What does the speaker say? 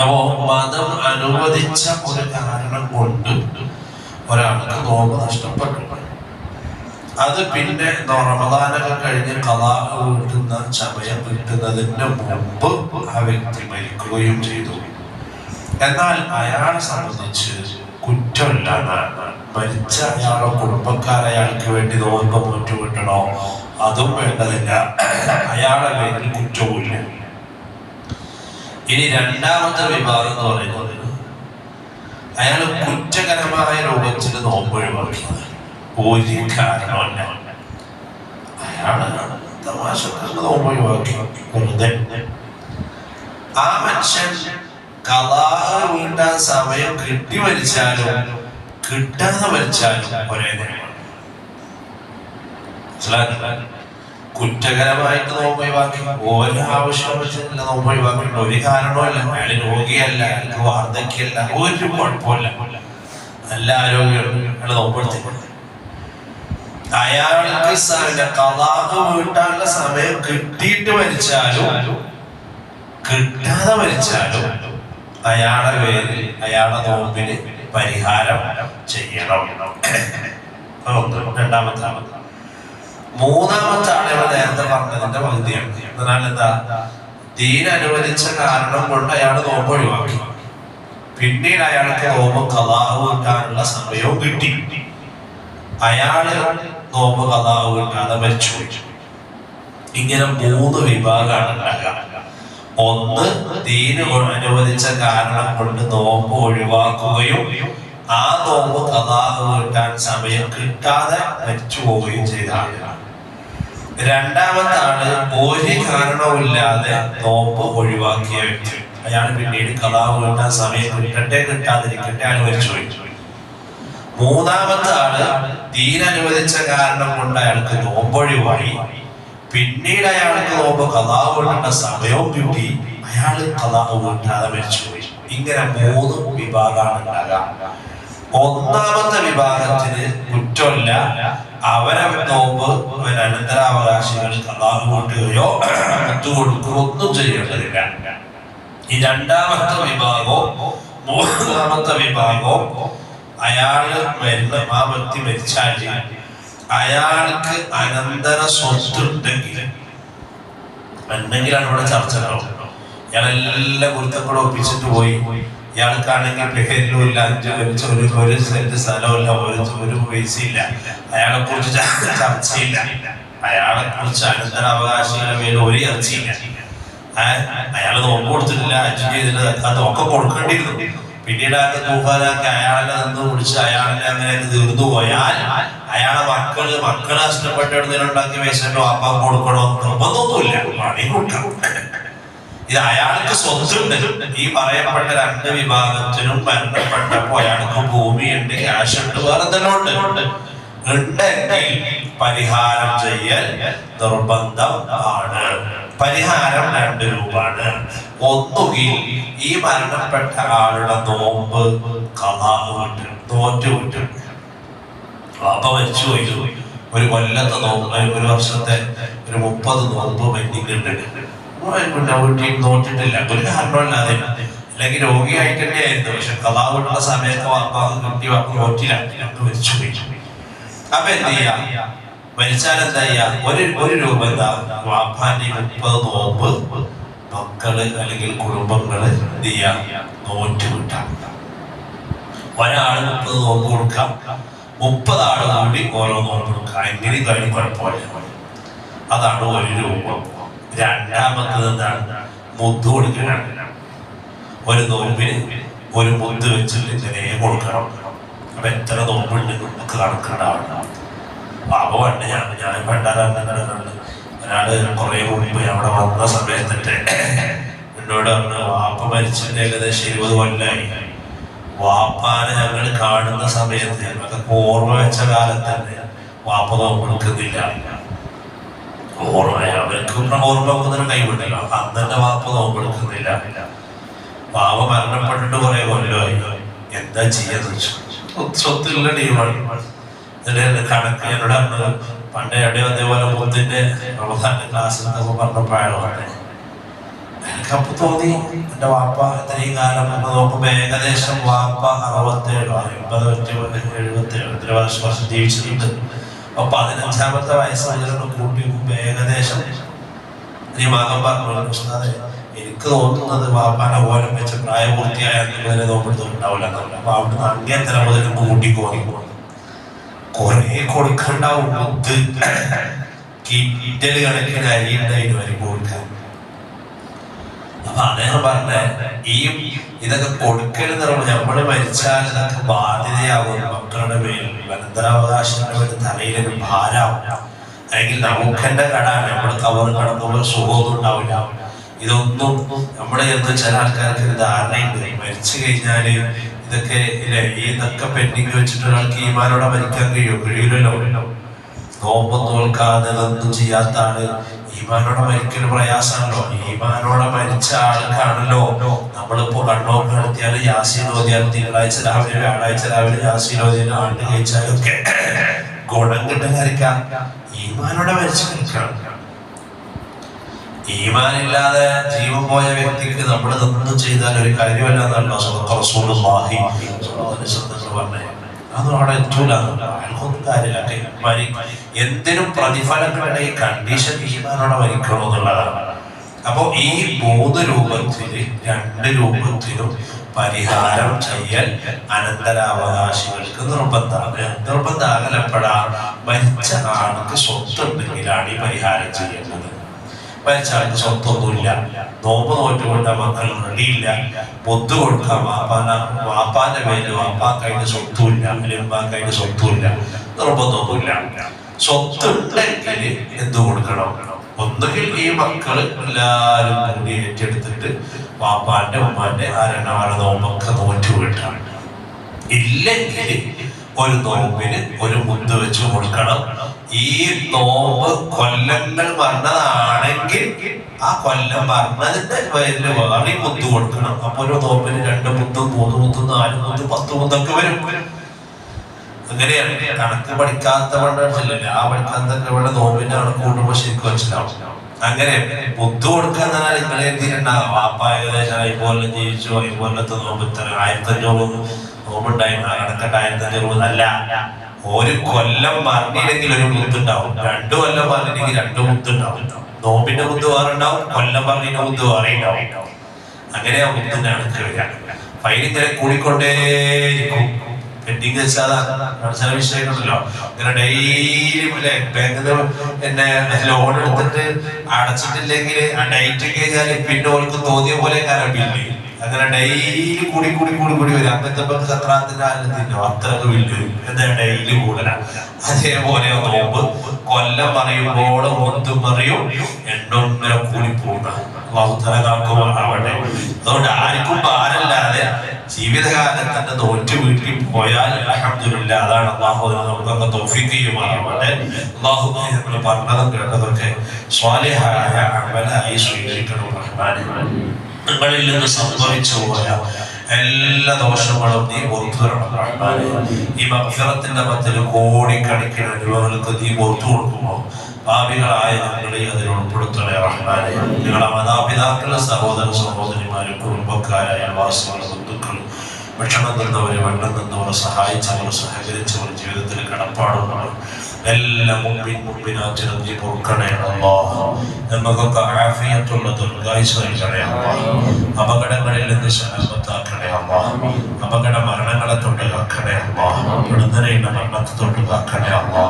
അപ്പോ മതം അനുവദിച്ച ഒരു കാരണം കൊണ്ട് ഒരാൾക്ക് നോമ്പ് നഷ്ടപ്പെട്ടു. അത് പിന്നെ റമദാനൊക്കെ കഴിഞ്ഞ് ഖളാ വീട്ടുന്ന സമയം കിട്ടുന്നതിന് മുമ്പ് ആ വ്യക്തി മരിക്കുകയും ചെയ്തു. എന്നാൽ അയാളെ സംബന്ധിച്ച് കുറ്റമില്ലാതാണ്. മരിച്ച അയാളെ കുടുംബക്കാർ അയാൾക്ക് വേണ്ടി നോമ്പ് മുറ്റുവിട്ടണോ? അതും വേണ്ടതില്ല. അയാളെ പേരിൽ കുറ്റവുമില്ല. ഇനി രണ്ടാമത്തെ വിഭാഗം എന്ന് പറയുന്നത് അയാൾ കുറ്റകരമായ രൂപത്തിൽ നോമ്പ് ഒഴിവാക്കിയത്. ഒരു കാരണമല്ല, അയാള് തമാശക്ക് നോമ്പ് ഒഴിവാക്കി വെറുതെ. ആ മനുഷ്യൻ ഖളാ വീട്ടാൻ സമയം കിട്ടി മരിച്ചാലും കിട്ടാതെ മരിച്ചാലും ഒരേ നേരമാണ്. കുറ്റകരമായിട്ട് നോമ്പ് ഒഴിവാക്കി ഓരോ ആവശ്യമില്ല നോമ്പ് ഒഴിവാക്കിയിട്ട് ഒരു കാരണമല്ല. അയാൾ രോഗിയല്ല, അയാൾക്ക് വാർദ്ധക്യമല്ല, ഒരു കുഴപ്പമില്ല, നല്ല ആരോഗ്യമുണ്ട്, അയാൾ നോമ്പെടുത്തിട്ടുണ്ട്. അയാൾക്ക് ഖളാ വീട്ടാനുള്ള സമയം കിട്ടിയിട്ട് മരിച്ചാലും കിട്ടാതെ മരിച്ചാലും അയാളുടെ പേരിൽ അയാളുടെ നോമ്പിന് പരിഹാരം ചെയ്യണം. രണ്ടാമത്തെ. മൂന്നാമത്തെ ആളെ നേരത്തെ പറഞ്ഞതിന്റെ പകുതിയാണ്. എന്നാൽ എന്താ, ദീൻ അനുവദിച്ച കാരണം കൊണ്ട് അയാൾ നോമ്പ് ഒഴിവാക്കി. പിന്നീട് അയാൾക്ക് നോമ്പ് ഖളാ വീട്ടാനുള്ള സമയവും കിട്ടി. അയാള് നോമ്പ് ഖളാ വീട്ടാതെ മരിച്ചു. ഇങ്ങനെ മൂന്ന് വിഭാഗമാണ് ഉണ്ടാകുക. ഒന്ന്, ദീന് അനുവദിച്ച കാരണം കൊണ്ട് നോമ്പ് ഒഴിവാക്കുകയും ആ നോമ്പ് ഖളാ വീട്ടാൻ സമയം കിട്ടാതെ മരിച്ചു പോവുകയും ചെയ്ത ആളുകളാണ്. രണ്ടാമത്തെ ആള് ഒരു കാരണവുമില്ലാതെ നോമ്പ് ഒഴിവാക്കിയ വ്യക്തി. അയാൾ പിന്നീട് ഖളാ വീട്ടാൻ സമയം കിട്ടട്ടെ കിട്ടാതിരിക്കട്ടെ അയാൾ മരിച്ചുപോയി. മൂന്നാമത്തെ ആള് ദീൻ അനുവദിച്ച കാരണം കൊണ്ട് അയാൾക്ക് നോമ്പൊഴിവായി. പിന്നീട് അയാൾക്ക് നോമ്പ് ഖളാ വീട്ടേണ്ട സമയവും കിട്ടി, അയാള് ഖളാ വീട്ടാതെ മരിച്ചുപോയി. ഇങ്ങനെ മൂന്ന് വിഭാഗമാണ് ഉണ്ടാകുക. ഒന്നാമത്തെ വിഭാഗത്തിന് കുറ്റമില്ല, അവരെ നോമ്പ് അനന്തരാവകാശികൾ ഖളാ വീട്ടുകയോ കൊടുക്കുകയോ ഒന്നും ചെയ്യേണ്ടതില്ല. ഈ രണ്ടാമത്തെ വിഭാഗവും മൂന്നാമത്തെ വിഭാഗവും അയാള് ആ വ്യക്തി മരിച്ചാൽ അയാൾക്ക് അനന്തര സ്വത്ത് ഉണ്ടെങ്കിലാണ് ഇവിടെ ചർച്ച ഉണ്ടാവും. ഇയാളെല്ലാം കുരുത്തക്കൂടെ ഒപ്പിച്ചിട്ട് പോയി. ഇയാൾക്കാണെങ്കിൽ പേരിലും ഇല്ല, 5 സെന്റ് സ്ഥലമില്ല, ഒരു പൈസയില്ല. അയാളെ കുറിച്ച് ചർച്ചയില്ല. അയാളെ കുറിച്ച് അനന്തരാവകാശികളുടെ പേര് ഒരു ചർച്ചയില്ല. അയാൾ നോമ്പ് കൊടുത്തിട്ടില്ല, ഹജ്ജ് ചെയ്തില്ല, അതൊക്കെ കൊടുക്കേണ്ടിയിരുന്നു. പിന്നീട് ആൾക്ക് തൂഫാനാക്കി അയാളെ നിന്ന് വിളിച്ച് അയാളെ അങ്ങനെ തീർന്നു പോയാൽ അയാളെ മക്കള് നഷ്ടപ്പെട്ടെടുത്തതിനുണ്ടാക്കിയ പൈസ വാപ്പാൻ കൊടുക്കണോ? നിർബന്ധമൊന്നുമില്ല, പണി കൊടുക്കണം. ഇത് അയാൾക്ക് സ്വത്തുണ്ട്. ഈ പറയപ്പെട്ട രണ്ട് വിഭാഗത്തിനും മരണപ്പെട്ടപ്പോ അയാൾക്ക് ഭൂമിയുണ്ട്, ക്യാഷ് ഉണ്ട്, വേറെ എന്തെല്ലാം ഉണ്ട്. ഉണ്ടെങ്കിൽ പരിഹാരം ചെയ്യൽ നിർബന്ധം ആണ്. പരിഹാരം 2 രൂപമാണ്. ഒന്നുകിൽ ഈ മരണപ്പെട്ട ആളുടെ നോമ്പ് ഖളാ വീട്ടും, നോറ്റ് വീട്ടും. വാപ്പ മരിച്ചു പോയി, ഒരു കൊല്ലത്തെ നോമ്പ്, ഒരു വർഷത്തെ ഒരു 30 നോമ്പ് പെൻഡിങ് ഉണ്ട്, നോട്ടിട്ടില്ല, ഒരു കാരണമല്ലാതെ. അല്ലെങ്കിൽ രോഗിയായിട്ട് തന്നെയായിരുന്നു, പക്ഷെ ഖളാ വീട്ടുള്ള സമയത്ത് വാപ്പാക്ക് കിട്ടി, വാപ്പ നോറ്റില്ല, മരിച്ചു പോയി. അപ്പൊ എന്ത് ചെയ്യാ? മരിച്ചാൽ എന്താ ചെയ്യാ? ഒരു രൂപ എന്താ വാപ്പാന്റെ 30 നോമ്പ് മക്കള് അല്ലെങ്കിൽ കുടുംബങ്ങള് എന്ത് ചെയ്യാ? നോറ്റ് വിട്ടാം. ഒരാള് 30 നോമ്പ് കൊടുക്കാം, 30 ആള് കൂടി ഓരോ നോമ്പ് കൊടുക്കാം. എങ്ങനെയും കഴിഞ്ഞ് കുഴപ്പമില്ല. അതാണ് 1 രൂപ. രണ്ടാമത്തത് എന്താണ്? മുദ്ദ് കൊടുക്കണം. ഒരു നോമ്പിന് ഒരു മുദ്ദ് വെച്ചിട്ട് ഇങ്ങനെ കൊടുക്കണം. അപ്പൊ എത്ര നോമ്പുണ്ട് നമുക്ക് കണക്കുണ്ടാവണം. പാപ പണ്ട് ഞാൻ പണ്ടാറുണ്ട്. ഒരാള് കുറെ മുമ്പ് അവിടെ വന്ന സമയത്തിട്ട് എന്നോട് പറഞ്ഞു, വാപ്പ മരിച്ചിട്ട് ഏകദേശം 20 കൊല്ലമായി. വാപ്പാനെ ഞങ്ങൾ കാണുന്ന സമയത്ത് അതൊക്കെ ഓർമ്മ വെച്ച കാലത്ത് തന്നെ വാപ്പ നോമ്പെടുക്കുന്നില്ല. അവർക്ക് ഓർമ്മ വെക്കുന്നതിന് കൈവിട്ടല്ലോ. അന്ന് തന്നെ വാപ്പ നോമ്പെടുക്കുന്നില്ല. വാപ്പ മരണപ്പെട്ടിട്ട് കുറെ കൊല്ലമായി. എന്താ ചെയ്യാന്ന് വെച്ചു. സ്വത്തുള്ള ടീമാണ്. കണക്ക് എന്നോട് പണ്ട് എവിടെയോ അതേപോലെ മുത്തിന്റെ റമദാന്റെ ക്ലാസ് പറഞ്ഞപ്പോഴാണ് എനിക്കപ്പോൾ തോന്നി എൻ്റെ വാപ്പ ഇത്രയും കാലം നോക്കുമ്പോൾ ഏകദേശം വാപ്പ 67 വർഷം ജീവിച്ചിട്ടുണ്ട്. അപ്പൊ 15-ാമത്തെ വയസ്സ് മുതലുള്ള കൂട്ടി മുമ്പ് ഏകദേശം ഈ മകൻ പറഞ്ഞു, എനിക്ക് തോന്നുന്നത് വാപ്പാനെ ഓലം വെച്ച് പ്രായപൂർത്തിയായാലും നോമ്പെടുത്തിട്ടുണ്ടാവില്ല എന്നല്ല. അപ്പൊ അവിടുന്ന് അങ്ങേത്തല മുതൽ കൂട്ടിക്ക് വാങ്ങിപ്പോകും. കുറെ കൊടുക്കണ്ടാവും, കിറ്റല് കണക്കിന് അരി ഉണ്ടായിരുന്നു വരെ കൊടുക്കാൻ. അപ്പൊ അദ്ദേഹം പറഞ്ഞ ഇതൊക്കെ കൊടുക്കലെന്ന് പറയുമ്പോൾ നമ്മള് മരിച്ചാൽ ഇതൊക്കെ ബാധ്യതയാകും. മക്കളുടെ മേൽ അനന്തരാവകാശങ്ങളുടെ മേൽ തലയിലൊരു ഭാരമാവും. അല്ലെങ്കിൽ നമുക്കെന്റെ കടാണ്, നമ്മള് കവർ കടന്നുമ്പോൾ സുഖമൊന്നും ഉണ്ടാവില്ല. ഇതൊന്നും നമ്മുടെ ചില ആൾക്കാർക്ക് ഒരു ധാരണയുണ്ട്, മരിച്ചു കഴിഞ്ഞാല് ഇതൊക്കെ ഇതൊക്കെ പെൻഡിങ് വെച്ചിട്ട് ഒരാൾക്ക് ഈമാനോടെ മരിക്കാൻ കഴിയില്ലല്ലോ. നോമ്പ് തോൽക്കാതെ ഇതൊന്നും ചെയ്യാത്ത ആള് ഈമാനോടെ മരിക്കൽ പ്രയാസമാണല്ലോ. ഈമാനോടെ മരിച്ച ആൾക്കാണല്ലോ നമ്മളിപ്പോ കണ്ണോക്ക് നടത്തിയാൽ യാസീൻ ഓതിയാൽ തിങ്കളാഴ്ച രാവിലെ വ്യാഴാഴ്ച രാവിലെ യാസീൻ ഓതിയാൽ ആണ്ട് കഴിച്ചാലൊക്കെ ഗുണം കിട്ടുന്നതായിരിക്കാം. ഈമാനോടെ മരിച്ചു നിൽക്കണം. ഈമാനില്ലാതെ ജീവൻ പോയ വ്യക്തിക്ക് നമ്മൾ ഇതൊന്നും ചെയ്താൽ ഒരു കാര്യമല്ല എന്നല്ലോ റസൂലുള്ളാഹി പറഞ്ഞേ. അതൊന്നും അവിടെ എത്തൂല, അയാൾക്കൊന്നും കാര്യമില്ല. എന്തിനും പ്രതിഫലങ്ങളുടെ ഈ കണ്ടീഷൻ ഈമാനോടെ മരിക്കണോ എന്നുള്ളതാണ്. അപ്പൊ ഈ 3 രൂപത്തില് 2 രൂപത്തിലും പരിഹാരം ചെയ്യൽ അനന്തരാവകാശികൾക്ക് നിർബന്ധമാകലപ്പെടാ. മരിച്ച ആൾക്ക് സ്വത്തുണ്ടെങ്കിലാണ് ഈ പരിഹാരം ചെയ്യേണ്ടത്. മരിച്ച ആൾക്ക് സ്വത്തൊന്നുമില്ല, നോമ്പ് നോറ്റുകൊണ്ട് മക്കൾ റെഡിയില്ല, പൊതു കൊടുക്കാൻ വാപ്പാന്റെ പേരിൽ വാപ്പാക്കതിന്റെ സ്വത്തുമില്ല, അല്ലെങ്കിൽ ഉമ്മാക്കതിന്റെ സ്വത്തുമില്ല, നിർബന്ധമൊന്നുമില്ല. സ്വത്തുണ്ടെങ്കിൽ എന്ത് കൊടുക്കണം? ഒന്നുകിൽ ഈ മക്കള് എല്ലാരും കൂടി ഏറ്റെടുത്തിട്ട് വാപ്പാന്റെ ഉമ്മാന്റെ അരണവാല നോമ്പൊക്കെ നോറ്റു വിട്ടാണ്. ഇല്ലെങ്കിൽ ഒരു നോമ്പിന് ഒരു മുദ്ദ് വെച്ച് കൊടുക്കണം. ഈ നോമ്പ് കൊല്ലങ്ങൾ പറഞ്ഞതാണെങ്കിൽ ആ കൊല്ലം പറഞ്ഞതിന്റെ പേരിൽ വേറെ മുദ്ദ് കൊടുക്കണം. അപ്പൊ ഒരു നോമ്പിന് 2 മുദ്ദും 3 മുദ്ദും 4 മുദ്ദും 10 മുദ്ദൊക്കെ വരും. അങ്ങനെയാണ്. കണക്ക് പഠിക്കാത്ത പണ്ടല്ലേ, ആ പഠിക്കാത്തൊക്കെ ഇവിടെ നോമ്പിന്റെ കണക്ക് കൂടുമ്പോ ശരിക്കും മനസ്സിലാവും. അങ്ങനെ മുദ്ദ് കൊടുക്കുക എന്നാൽ ഇന്നലെ എന്തിനുണ്ടാകും? വാപ്പ ഏകദേശം 5 കൊല്ലം ജീവിച്ചു, 5 കൊല്ലത്തെ നോമ്പ് ഇത്ര 1500 നോമ്പുണ്ടായിരുന്നു. ആ കണക്കിട്ട് 1500 അല്ല, ഒരു കൊല്ലം പറഞ്ഞില്ലെങ്കിൽ ഒരു മുദ്ദുണ്ടാവും, 2 കൊല്ലം പറഞ്ഞില്ലെങ്കിൽ 2 മുദ്ദുണ്ടാവും. നോമ്പിന്റെ മുദ്ദ് വേറുണ്ടാവും, കൊല്ലം പറഞ്ഞതിന്റെ മുദ്ദ് വേറെ ഉണ്ടാവും. അങ്ങനെ ആ മുദ്ദിന്റെ കണക്ക് വരിക. ഫൈനിങ്ങനെ കൂടിക്കൊണ്ടേയിരിക്കും. പെൻഡിങ് വെച്ചാൽ ചില വിഷയങ്ങളുണ്ടല്ലോ, ഇങ്ങനെ ഡെയിലി ബാങ്കിൽ എന്നെ ലോൺ എടുത്തിട്ട് അടച്ചിട്ടില്ലെങ്കിൽ ആ ഡേറ്റ് കഴിഞ്ഞാൽ പിന്നെ ഓൾക്ക് തോന്നിയ പോലെ കരമില്ലേ. അങ്ങനെ ഡെയിലി കൂടി വരും. അങ്ങനത്തെ സത്രാത്തിന്റെ ആലത്തിനോ അത്രക്ക് വില്ലു എന്താ ഡെയിലി കൂടലാണ്. അതേപോലെ നോമ്പ് കൊല്ലം പറയുമ്പോൾ മുത്തും പറയും, എണ്ണൊന്നര കൂടി പോകുന്ന വൗത്തര കാക്കുമാറാവട്ടെ. അതുകൊണ്ട് ആർക്കും ഭാരമില്ലാതെ ജീവിതകാലം തന്നെ തോറ്റു വീട്ടിൽ പോയാൽ അൽഹംദുലില്ലാ, അതാണ് അല്ലാഹു നമുക്കൊക്കെ തൗഫീഖ് ചെയ്യുമാറാവട്ടെ. അല്ലാഹു നമ്മൾ പറഞ്ഞതും കേട്ടതൊക്കെ സ്വാലിഹായ അമലായി സ്വീകരിക്കണം റഹ്മാനേ. നിങ്ങളിൽ നിന്ന് സംഭവിച്ചു പോയ എല്ലാ ദോഷങ്ങളും നീ പുറത്തു തരണം റഹ്മാനേ. ഈ മഗ്ഫിറത്തിന്റെ പത്തിൽ കോടിക്കണക്കിന് രൂപകൾക്ക് നീ പുറത്തു കൊടുക്കുമ്പോൾ പാപികളായ ഞങ്ങളെ അതിൽ ഉൾപ്പെടുത്തണേ റഹ്മാനേ. നിങ്ങളുടെ മാതാപിതാക്കളെ, സഹോദരന്മാരും കുടുംബക്കാരായ അയൽവാസികളും ബന്ധുക്കളും ഭക്ഷണം തന്നവരെ, വെള്ളം തന്നവരെ, സഹായിച്ചവർ, സഹകരിച്ചവർ, ജീവിതത്തിൽ കടപ്പാടുള്ളവർ എല്ലാം മുമ്പിനാറ്റിനും നീ പൊറുക്കണേ അല്ലാഹ്. നമുക്കൊക്കെ ആഫിയത്തുള്ള ദീർഘായുസ്സ് നൽകണേ അല്ലാഹ്. അപകടങ്ങളിൽ നിന്ന് സലാമത്താക്കണേ അല്ലാഹ്. അപകട മരണങ്ങളെ തൊട്ട് കാക്കണേ അല്ലാഹ്. പെടുന്നതിനുള്ള മരണത്തെ തൊട്ട് കാക്കണേ അല്ലാഹ്.